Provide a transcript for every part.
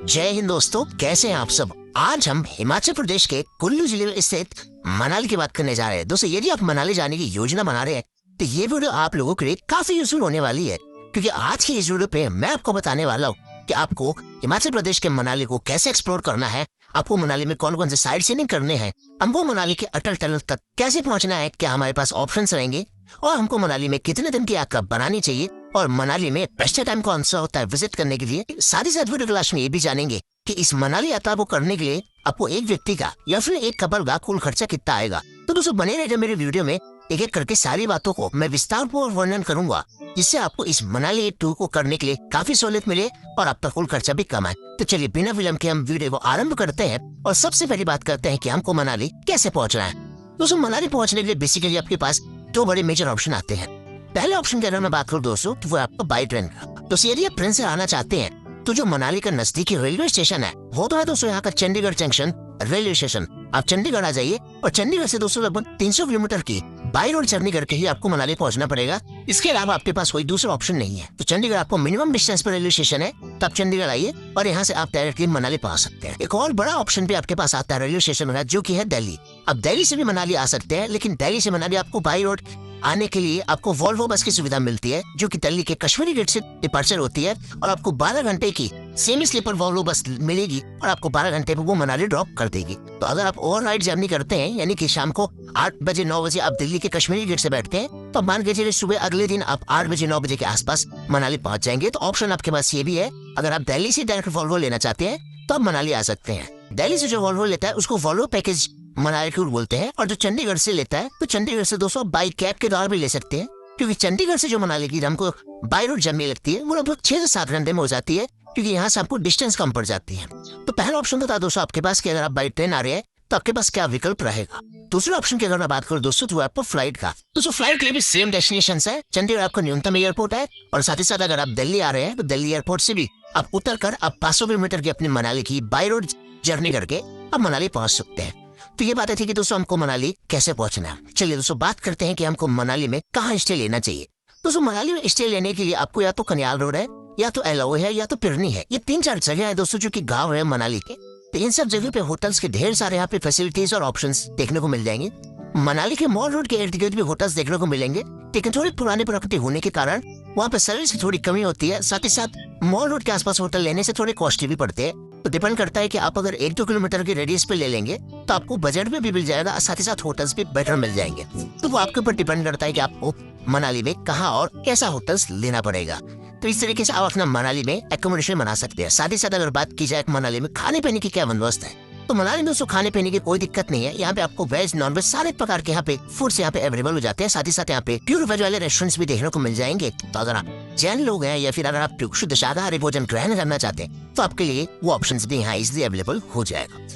जय हिंद दोस्तों, कैसे हैं आप सब। आज हम हिमाचल प्रदेश के कुल्लू जिले में स्थित मनाली की बात करने जा रहे हैं। दोस्तों, यदि आप मनाली जाने की योजना बना रहे हैं तो ये वीडियो आप लोगों के लिए काफी यूजफुल होने वाली है, क्योंकि आज की इस वीडियो पे मैं आपको बताने वाला हूँ कि आपको हिमाचल प्रदेश के मनाली को कैसे एक्सप्लोर करना है, आपको मनाली में कौन कौन से साइट सीइंग करने हैं, हमको मनाली के अटल टनल तक कैसे पहुंचना है, क्या हमारे पास ऑप्शंस रहेंगे और हमको मनाली में कितने दिन की यात्रा बनानी चाहिए और मनाली में बेस्ट टाइम कौन सा होता है विजिट करने के लिए। साथ ही साथ वीडियो क्लास में ये भी जानेंगे कि इस मनाली यात्रा को करने के लिए आपको एक व्यक्ति का या फिर एक कपल का कुल खर्चा कितना आएगा। तो दोस्तों बने रहिए मेरे वीडियो में, एक एक करके सारी बातों को मैं विस्तार पूर्वक वर्णन करूंगा, जिससे आपको इस मनाली टूर को करने के लिए काफी सहूलियत मिले और आपका कुल खर्चा भी कम आए। तो चलिए बिना विलंब के हम वीडियो को आरंभ करते हैं और सबसे पहली बात करते हैं कि हमको मनाली कैसे पहुंचना है। दोस्तों, मनाली पहुंचने के लिए बेसिकली आपके पास दो बड़े मेजर ऑप्शन आते हैं। पहले ऑप्शन के अगर मैं बात करूं दोस्तों, तो वो आपका बाई ट्रेन का। तो यदि आप ट्रेन से आना चाहते हैं तो जो मनाली का नजदीकी रेलवे स्टेशन है वो तो है दोस्तों यहाँ का चंडीगढ़ जंक्शन रेलवे स्टेशन। आप चंडीगढ़ आ जाइए और चंडीगढ़ से दोस्तों लगभग 300 किलोमीटर की बाई रोड जर्नी करके ही आपको मनाली पहुंचना पड़ेगा। इसके अलावा आपके पास कोई दूसरा ऑप्शन नहीं है। तो चंडीगढ़ आपको मिनिमम डिस्टेंस पर रेलवे स्टेशन है, तो आप चंडीगढ़ आइए और यहाँ से आप डायरेक्टली मनाली पहुंच सकते हैं। एक और बड़ा ऑप्शन भी आपके पास आता है रेलवे स्टेशन में, जो की है दिल्ली। अब दिल्ली से भी मनाली आ सकते हैं, लेकिन दिल्ली से मनाली आपको बाई रोड आने के लिए आपको वॉल्वो बस की सुविधा मिलती है, जो कि दिल्ली के कश्मीरी गेट से डिपार्चर होती है और आपको 12 घंटे की सेमी स्लीपर वॉल्वो बस मिलेगी और आपको 12 घंटे पे वो मनाली ड्रॉप कर देगी। तो अगर आप ओवरनाइट जर्नी करते हैं, यानी कि शाम को 8 बजे 9 बजे आप दिल्ली के कश्मीरी गेट से बैठते हैं, तो मान के चलिए सुबह अगले दिन आप 8 बजे 9 बजे के आसपास मनाली पहुंच जाएंगे। तो ऑप्शन आपके पास ये भी है, अगर आप दिल्ली से डायरेक्ट वॉल्वो लेना चाहते हैं तो आप मनाली आ सकते हैं। दिल्ली से जो वॉल्वो लेता है उसको वॉल्वो पैकेज मनाली टूर बोलते हैं, और जो चंडीगढ़ से लेता है तो चंडीगढ़ से दोस्तों बाई कैब के द्वारा भी ले सकते हैं, क्योंकि चंडीगढ़ से जो मनाली की हमको बाई रोड जर्नी लगती है वो लगभग 6 से 7 घंटे में हो जाती है, क्योंकि यहाँ से आपको डिस्टेंस कम पड़ जाती है। तो पहला ऑप्शन तो था दोस्तों आपके पास कि अगर आप बाई ट्रेन आ रहे हैं तो आपके पास क्या विकल्प रहेगा। दूसरे ऑप्शन की अगर मैं बात करूँ दोस्तों, तो आपको फ्लाइट का। दोस्तों फ्लाइट के लिए भी सेम डेस्टिनेशन है, चंडीगढ़ आपका न्यूनतम एयरपोर्ट है, और साथ ही साथ अगर आप दिल्ली आ रहे हैं तो दिल्ली एयरपोर्ट से भी आप उतर कर आप 500 किलोमीटर की अपनी मनाली की बाई रोड जर्नी करके आप मनाली पहुंच सकते हैं। तो ये बात है कि दोस्तों हमको मनाली कैसे पहुंचना है। चलिए दोस्तों बात करते हैं कि हमको मनाली में कहाँ स्टे लेना चाहिए। दोस्तों मनाली में स्टे लेने के लिए आपको या तो कन्याल रोड है, या तो एलाओ है, या तो पिरनी है। ये 3-4 जगह है दोस्तों जो कि गांव है मनाली के। तो इन सब जगह पे होटल्स के ढेर सारे यहाँ पे फैसिलिटीज और ऑप्शंस देखने को मिल जाएंगे। मनाली के मॉल रोड के इर्द गिर्द भी होटल्स देखने को मिलेंगे, लेकिन थोड़ी पुरानी प्रकृति होने के कारण वहाँ पे सर्विस की थोड़ी कमी होती है। साथ ही साथ मॉल रोड के आसपास होटल लेने से थोड़े कॉस्टली भी पड़ते हैं। तो डिपेंड करता है कि आप अगर 1-2 किलोमीटर के रेडियस पे ले लेंगे तो आपको बजट में भी मिल जाएगा, साथ ही साथ होटल्स भी बेटर मिल जाएंगे। तो वो आपके ऊपर डिपेंड करता है कि आपको मनाली में कहाँ और कैसा होटल्स लेना पड़ेगा। तो इस तरीके से आप अपना मनाली में एकोमोडेशन बना सकते हैं। साथ ही साथ अगर बात की जाए मनाली में खाने पीने की क्या बंदोबस्त है, तो मनाली में दोस्तों खाने पीने की कोई दिक्कत नहीं है। यहाँ पे आपको वेज नॉन वेज सारे प्रकार के यहाँ पे फूड्स यहाँ पे अवेलेबल हो जाते हैं। साथ ही साथ यहाँ पे प्योर वेज वाले रेस्टोरेंट्स भी देखने को मिल जाएंगे। तो अगर आप जैन लोग हैं या फिर अगर आप शुद्ध शाकाहारी भोजन ग्रहण करना चाहते हैं तो आपके लिए वो ऑप्शन भी यहाँ इजिली अवेलेबल हो जाएगा।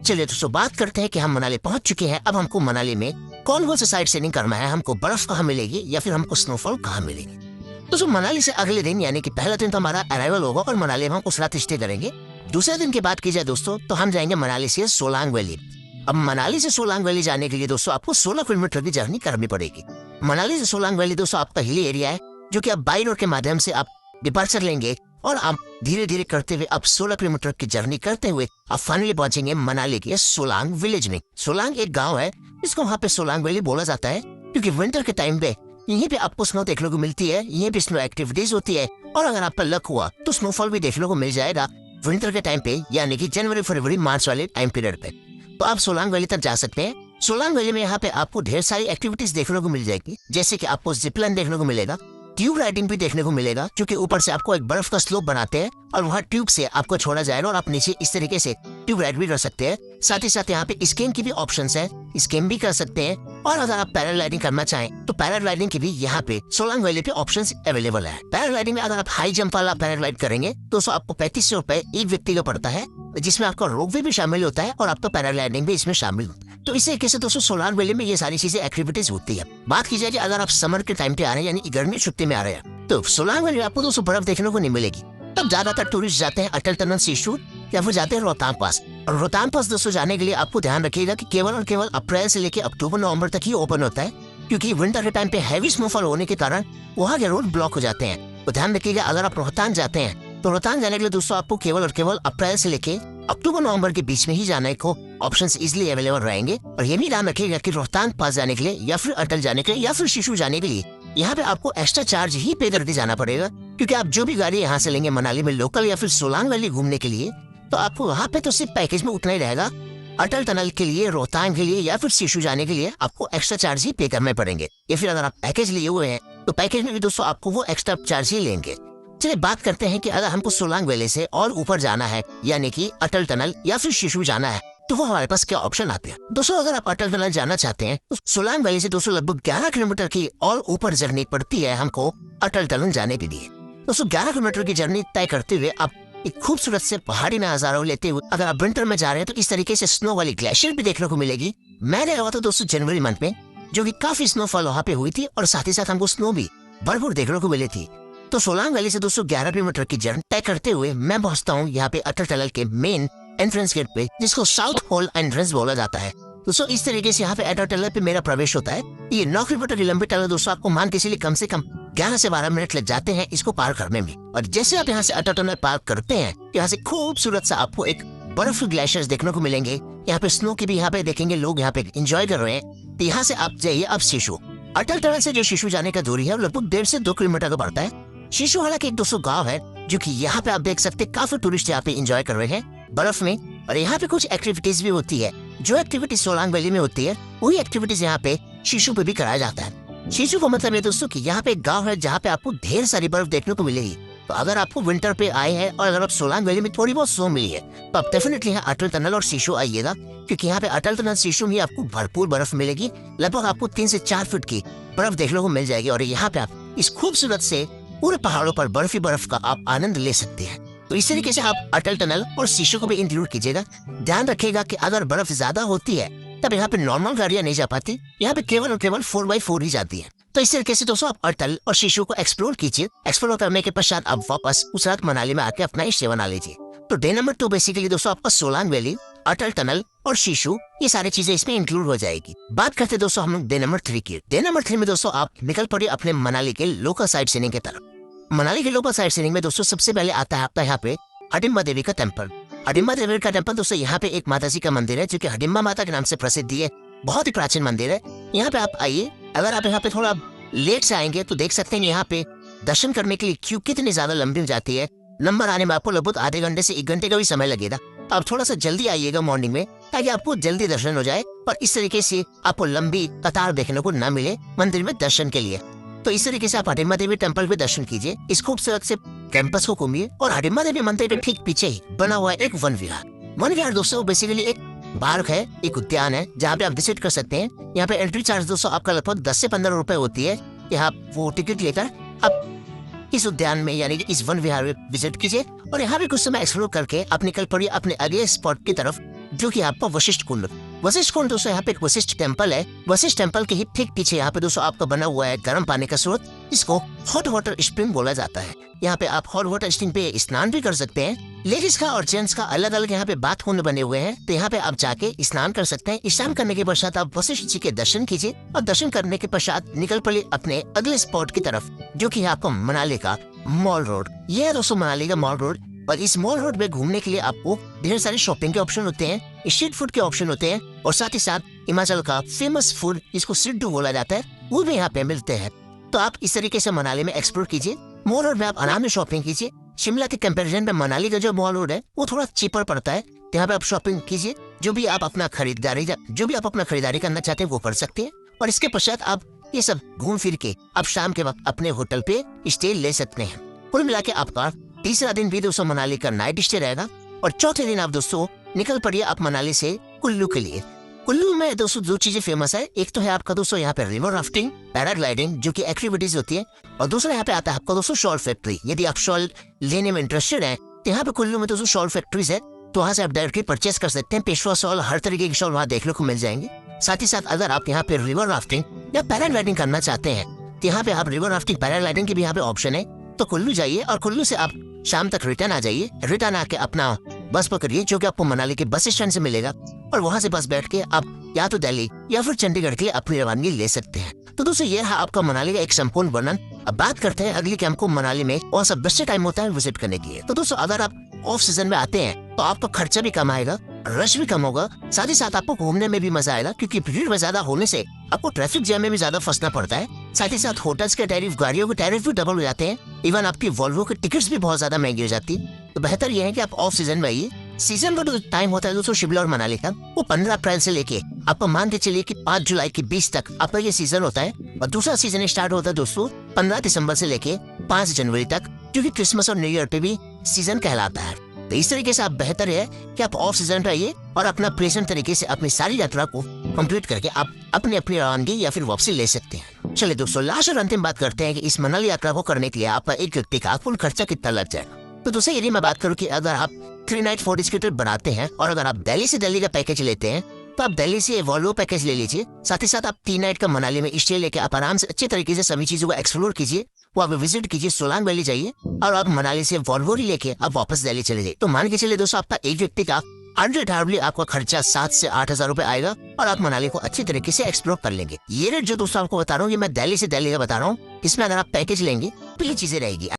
चलिए दोस्तों बात करते हैं कि हम मनाली पहुंच चुके हैं। अब हमको मनाली में कौन कौन सा साइट सीइंग करना है, हमको बर्फ कहाँ मिलेगी या फिर हमको स्नोफॉल कहाँ मिलेगी। दोस्तों मनाली से अगले दिन यानी कि पहला दिन तो हमारा अराइवल होगा और मनाली में हम उस रात स्टे करेंगे। दूसरे दिन की बात की जाए दोस्तों, तो हम जाएंगे मनाली से सोलांग वैली। अब मनाली से सोलांग वैली जाने के लिए दोस्तों आपको 16 किलोमीटर की जर्नी करनी पड़ेगी। मनाली से सोलांग वैली दोस्तों आपका हिली एरिया है, जो कि आप बाई रोड के माध्यम से आप डिपार्चर लेंगे और आप धीरे धीरे करते हुए आप 16 किलोमीटर की जर्नी करते हुए आप फाइनली पहुंचेंगे मनाली के सोलांग विलेज में। सोलांग एक गाँव है, इसको वहाँ पे सोलांग वैली बोला जाता है, क्योंकि विंटर के टाइम पे यहीं पे आपको स्नो देखने को मिलती है, यहीं पे स्नो एक्टिविटीज होती है, और अगर आप पर लक हुआ तो स्नोफॉल भी देखने को मिल जाएगा विंटर के टाइम पे, यानी कि जनवरी फरवरी मार्च वाले टाइम पीरियड पे। तो आप सोलांग वैली तक जा सकते हैं। सोलांग वैली में यहाँ पे आपको ढेर सारी एक्टिविटीज देखने को मिल जाएगी, जैसे कि आपको जिपलाइन देखने को मिलेगा, ट्यूब राइडिंग भी देखने को मिलेगा, क्योंकि ऊपर से आपको एक बर्फ का स्लोप बनाते हैं और वहाँ ट्यूब से आपको छोड़ा जाएगा और आप नीचे इस तरीके से ट्यूब राइड भी कर सकते हैं। साथ ही साथ यहाँ पे स्कीइंग की भी ऑप्शंस है, स्कीइंग भी कर सकते हैं, और अगर आप पैराग्लाइडिंग करना चाहें तो पैराग्लाइडिंग की भी यहाँ पे सोलांग वैली पे ऑप्शंस अवेलेबल है। पैराग्लाइडिंग में अगर आप हाई जंप वाला पैराग्लाइड करेंगे तो आपको 3500 रुपए एक व्यक्ति का पड़ता है, जिसमें आपका रोपवे भी शामिल होता है और आपका पैराग्लाइडिंग भी इसमें शामिल होता है। तो इस तरीके से दोस्तों सोलांग वैली में ये सारी चीजें एक्टिविटीज होती है। बात की जाए अगर आप समर के टाइम पे आ रहे हैं, यानी गर्मी छुट्टी में आ रहे हैं, तो सोलांग वैली आपको दोस्तों बर्फ देखने को नहीं मिलेगी। तब ज्यादातर टूरिस्ट जाते हैं अटल टनल सीशूर या फिर जाते हैं रोहतांग पास। और रोहतांग पास दोस्तों जाने के लिए आपको ध्यान रखिएगा कि केवल और केवल अप्रैल से लेकर अक्टूबर नवंबर तक ही ओपन होता है, क्योंकि विंटर के टाइम पे हैवी स्नोफॉल होने के कारण वहाँ के रोड ब्लॉक हो जाते हैं। तो ध्यान रखिएगा अगर आप रोहतांग जाते हैं तो रोहतांग जाने के लिए दोस्तों आपको केवल और केवल अप्रैल से लेके अक्टूबर नवंबर के बीच में ही जाने को ऑप्शंस इजीली अवेलेबल रहेंगे। और ये भी ध्यान रखिएगा कि रोहतांग पास जाने के लिए या फिर अटल जाने के लिए या फिर शिशु जाने के लिए यहाँ पे आपको एक्स्ट्रा चार्ज ही पे करके जाना पड़ेगा, क्योंकि आप जो भी गाड़ी यहाँ से लेंगे मनाली में लोकल या फिर सोलांग वैली घूमने के लिए, तो आपको वहाँ पे तो सिर्फ पैकेज में उतना ही रहेगा। अटल टनल के लिए, रोहतांग के लिए या फिर शिशु जाने के लिए आपको एक्स्ट्रा चार्ज ही पे करने पड़ेंगे। या फिर अगर आप पैकेज लिए हुए हैं तो पैकेज में भी दोस्तों आपको वो एक्स्ट्रा चार्ज ही लेंगे। चलिए बात करते हैं कि अगर हमको सोलांग वैली से और ऊपर जाना है, यानी कि अटल टनल या फिर शिशु जाना है, तो वो हमारे पास क्या ऑप्शन आते हैं। दोस्तों अगर आप अटल टनल जाना चाहते हैं तो सोलांग वैली से दोस्तों लगभग 11 किलोमीटर की और ऊपर जर्नी पड़ती है हमको अटल टनल जाने के लिए। दोस्तों 11 किलोमीटर की जर्नी तय करते हुए आप एक खूबसूरत से पहाड़ी नजारा लेते हुए, अगर आप विंटर में जा रहे हैं तो इस तरीके से स्नो वाली ग्लेशियर भी देखने को मिलेगी। मैं गया हुआ था दोस्तों जनवरी मंथ में, जो कि काफी स्नोफॉल वहाँ पे हुई थी और साथ ही साथ हमको स्नो भी भरपूर देखने को मिली थी। तो सोलांग वैली से दोस्तों 11 किलोमीटर की जर्नी तय करते हुए मैं पहुंचता हूँ यहाँ पे अटल टनल के मेन एंट्रेंस गेट पे, जिसको साउथ होल एंट्रेंस बोला जाता है। दोस्तों इस तरीके से यहाँ पे अटल टनल पे मेरा प्रवेश होता है। ये 9 किलोमीटर की लंबी टनल दोस्तों आपको मान के कम से कम 11 से 12 मिनट लग जाते हैं इसको पार करने में। और जैसे आप यहाँ से अटल टनल पार करते हैं, यहाँ से खूबसूरत सा आपको एक बर्फ ग्लेशियर्स देखने को मिलेंगे। यहाँ पे स्नो की भी यहाँ पे देखेंगे लोग यहाँ पे एंजॉय कर रहे हैं। तो यहाँ से आप जाइए अब शिशु। अटल टनल से जो शिशु जाने का दूरी है लगभग 1.5 से 2 किलोमीटर का पड़ता है। शिशु हालांकि एक दोस्तों गाँव है, जो की यहाँ पे आप देख सकते हैं काफी टूरिस्ट यहाँ पे एंजॉय कर रहे हैं बर्फ में। और यहाँ पे कुछ एक्टिविटीज भी होती है, जो एक्टिविटीज सोलांग वैली में होती है वही एक्टिविटीज यहाँ पे शिशु पे भी कराया जाता है। शिशु का मतलब ये दोस्तों कि यहाँ पे एक गांव है जहाँ पे आपको ढेर सारी बर्फ देखने को मिलेगी। तो अगर आपको विंटर पे आए हैं और अगर आप सोलांग वैली में थोड़ी बहुत स्नो मिली है, तो आप डेफिनेटली यहाँ अटल टनल और शिशु आइएगा, क्योंकि यहाँ पे अटल टनल शिशु में आपको भरपूर बर्फ मिलेगी। लगभग आपको 3 से 4 फीट की बर्फ देखने को मिल जाएगी और यहाँ पे आप इस खूबसूरत से पूरे पहाड़ों पर बर्फ ही बर्फ का आप आनंद ले सकते हैं। तो इस तरीके से आप अटल टनल और शिशु को भी इंक्लूड कीजिएगा। ध्यान रखिएगा कि अगर बर्फ ज्यादा होती है तब यहाँ पे नॉर्मल गाड़ियां नहीं जा पाती, यहाँ पे केवल और केवल 4x4 ही जाती है। तो इस तरीके से दोस्तों आप अटल और शिशु को एक्सप्लोर कीजिए। एक्सप्लोर करने के पश्चात आप वापस उस रात मनाली में आके अपना स्टे बना लीजिए। तो डे नंबर 2 बेसिकली दोस्तों आपका सोलांग वैली, अटल टनल और शिशु, ये सारी चीजें इसमें इंक्लूड हो जाएगी। बात करते दोस्तों हम लोग डे नंबर 3 की। डे नंबर 3 में दोस्तों आप निकल पड़े अपने मनाली के लोकल साइट सीइंग की तरफ। मनाली के लोकल साइट सीइंग में दोस्तों सबसे पहले आता है आपका यहाँ पे हडिम्बा देवी का टेम्पल। हडिम्बा देवी का टेम्पल दोस्तों यहाँ पे एक माता जी का मंदिर है, जो कि हडिम्बा माता के नाम से प्रसिद्ध है। बहुत ही प्राचीन मंदिर है। यहाँ पे आप आइए। अगर आप यहाँ पे थोड़ा लेट से आएंगे तो देख सकते हैं यहाँ पे दर्शन करने के लिए क्यू कितनी ज्यादा लंबी हो जाती है। नंबर आने में आपको लगभग आधे घंटे से 1 घंटे का भी समय लगेगा। आप थोड़ा सा जल्दी आइएगा मॉर्निंग में, ताकि आपको जल्दी दर्शन हो जाए और इस तरीके से आपको लंबी कतार देखने को न मिले मंदिर में दर्शन के लिए। तो इस तरीके से आप हडिम्बा देवी टेम्पल पे दर्शन कीजिए, इस खूबसूरत से कैंपस को घूमिए। और हडिम्बा देवी मंदिर के ठीक पीछे ही बना हुआ है एक वन विहार। वन विहार दोस्तों बेसिकली एक पार्क है, एक उद्यान है, जहाँ पे आप विजिट कर सकते हैं। यहाँ पे एंट्री चार्ज दोस्तों आपका लगभग 10 से 15 रुपए होती है। यहाँ वो टिकट लेकर आप इस उद्यान में यानी कि इस वन विहार में विजिट कीजिए और यहाँ पे कुछ समय एक्सप्लोर करके आप निकल पड़िए अपने अगले स्पॉट की तरफ, जो कि आपका वशिष्ठ कुंड। वशिष्ठ कुंड दोस्तों यहाँ पे एक वशिष्ठ टेम्पल है। वशिष्ठ टेम्पल के ही ठीक पीछे यहाँ पे दोस्तों आपका बना हुआ है गर्म पानी का स्रोत, जिसको हॉट वाटर स्प्रिंग बोला जाता है। यहाँ पे आप हॉट वाटर स्प्रिंग पे स्नान भी कर सकते हैं। लेडीज का और जेंट्स का अलग अलग यहाँ पे बाथरूम बने हुए हैं, तो यहाँ पे आप जाके स्नान कर सकते हैं। स्नान करने के पश्चात आप वशिष्ठ जी के दर्शन कीजिए और दर्शन करने के पश्चात निकल पड़े अपने अगले स्पॉट की तरफ, जो कि आपको मनाली का मॉल रोड। ये है दोस्तों मनाली का मॉल रोड। और इस मॉल रोड में घूमने के लिए आपको ढेर सारे शॉपिंग के ऑप्शन होते हैं, स्ट्रीट फूड के ऑप्शन होते हैं और साथ ही साथ हिमाचल का फेमस फूड जिसको सिड्डू बोला जाता है, वो भी यहाँ पे मिलते हैं। तो आप इस तरीके से मनाली में एक्सप्लोर कीजिए। मॉल रोड में आप आराम से शॉपिंग कीजिए। शिमला के कंपैरिजन में मनाली का जो मॉल रोड है वो थोड़ा चीपर पड़ता है। यहाँ पे आप शॉपिंग कीजिए, जो भी आप अपना खरीदारी करना चाहते हैं वो कर सकते हैं। और इसके पश्चात आप ये सब घूम फिर के आप शाम के वक्त अपने होटल पे स्टे ले सकते हैं। कुल मिला के आपका तीसरा दिन भी दोस्तों मनाली का नाइट स्टे रहेगा और चौथे दिन आप दोस्तों निकल पड़िए आप मनाली से कुल्लू के लिए। कुल्लू में दोस्तों 2 चीजें फेमस है। एक तो है आपका दोस्तों यहाँ पे रिवर राफ्टिंग, पैराग्लाइडिंग, जो कि एक्टिविटीज होती है, और दूसरा यहाँ पे आता है आपका दोस्तों शॉल फैक्ट्री। यदि आप शॉल लेने में इंटरेस्टेड हैं तो यहाँ पे कुल्लू में दोस्तों शॉल फैक्ट्रीज है, तो वहाँ से आप डायरेक्टली परचेस कर सकते हैं। पेशवा शॉल, हर तरीके के शॉल वहाँ देखने को मिल जाएंगे। साथ ही साथ अगर आप यहाँ पे रिवर राफ्टिंग या पैराग्लाइडिंग करना चाहते हैं तो यहाँ पे आप रिवर राफ्टिंग, पैराग्लाइडिंग की भी यहाँ पे ऑप्शन है। तो कुल्लू जाइए और कुल्लू से आप शाम तक रिटर्न आ जाइए। रिटर्न आके अपना बस पकड़िए, जो कि आपको मनाली के बस स्टैंड से मिलेगा, और वहां से बस बैठ के आप या तो दिल्ली या फिर चंडीगढ़ के लिए अपनी रवानगी ले सकते हैं। तो दोस्तों ये रहा आपका मनाली का एक संपूर्ण वर्णन। अब बात करते हैं अगले कैंप को मनाली में और सब बेस्ट टाइम होता है विजिट करने के लिए। तो दोस्तों अगर आप ऑफ सीजन में आते हैं तो आपका खर्चा भी कम आएगा, रश भी कम होगा, साथ ही साथ आपको घूमने में भी मजा आएगा क्योंकि भीड़ में ज्यादा होने से आपको ट्रैफिक जैम में भी ज्यादा फंसना पड़ता है। साथ ही साथ होटल्स के टैरिफ, गाड़ियों के टैरिफ भी डबल हो जाते हैं। इवन आपकी वॉल्वो के टिकट्स भी बहुत ज्यादा महंगी हो जाती है। तो बेहतर यह है कि आप ऑफ सीजन में आइए। सीजन का जो टाइम होता है दोस्तों शिमला और मनाली का, वो 15 अप्रैल से लेके आप मान के चलिए कि 5 जुलाई के 20 तक आपका ये सीजन होता है। और दूसरा सीजन स्टार्ट होता है दोस्तों 15 दिसंबर से लेके 5 जनवरी तक, क्योंकि क्रिसमस और न्यू ईयर पे भी सीजन कहलाता है। तो इस तरीके से आप बेहतर है कि आप ऑफ सीजन रहिए और अपना प्रेजेंट तरीके से अपनी सारी यात्रा को कंप्लीट करके आप अपनी रवानगी या फिर वापसी ले सकते हैं। चलिए दोस्तों लास्ट और अंतिम बात करते हैं कि इस मनाली यात्रा को करने के लिए आपका एक व्यक्ति का कुल खर्चा कितना लग जाएगा। तो दोस्तों यदि मैं बात करूँ कि अगर आप 3 नाइट 4 डेज की ट्रिप बनाते हैं और अगर आप दिल्ली से दिल्ली का पैकेज लेते हैं तो आप दिल्ली से वॉल्वो पैकेज ले लीजिए। साथ ही साथ आप 3 नाइट का मनाली में स्टे लेके आप आराम से अच्छे तरीके से सभी चीजों को एक्सप्लोर कीजिए, वो आप विजिट कीजिए, सोलांग वैली जाइए और आप मनाली से वॉल्वो लेके आप वापस दिल्ली चले जाइए। तो मान के चलिए दोस्तों आपका एक व्यक्ति का हार्डली आपका खर्चा 7 से 8 हजार रुपए आएगा और आप मनाली को अच्छी तरीके से एक्सप्लोर कर लेंगे। ये रेट जो दोस्तों आपको बता रहा हूँ ये मैं दिल्ली से दिल्ली का बता रहा हूँ। इसमें अगर आप पैकेज लेंगे तो ये चीजें रहेगी।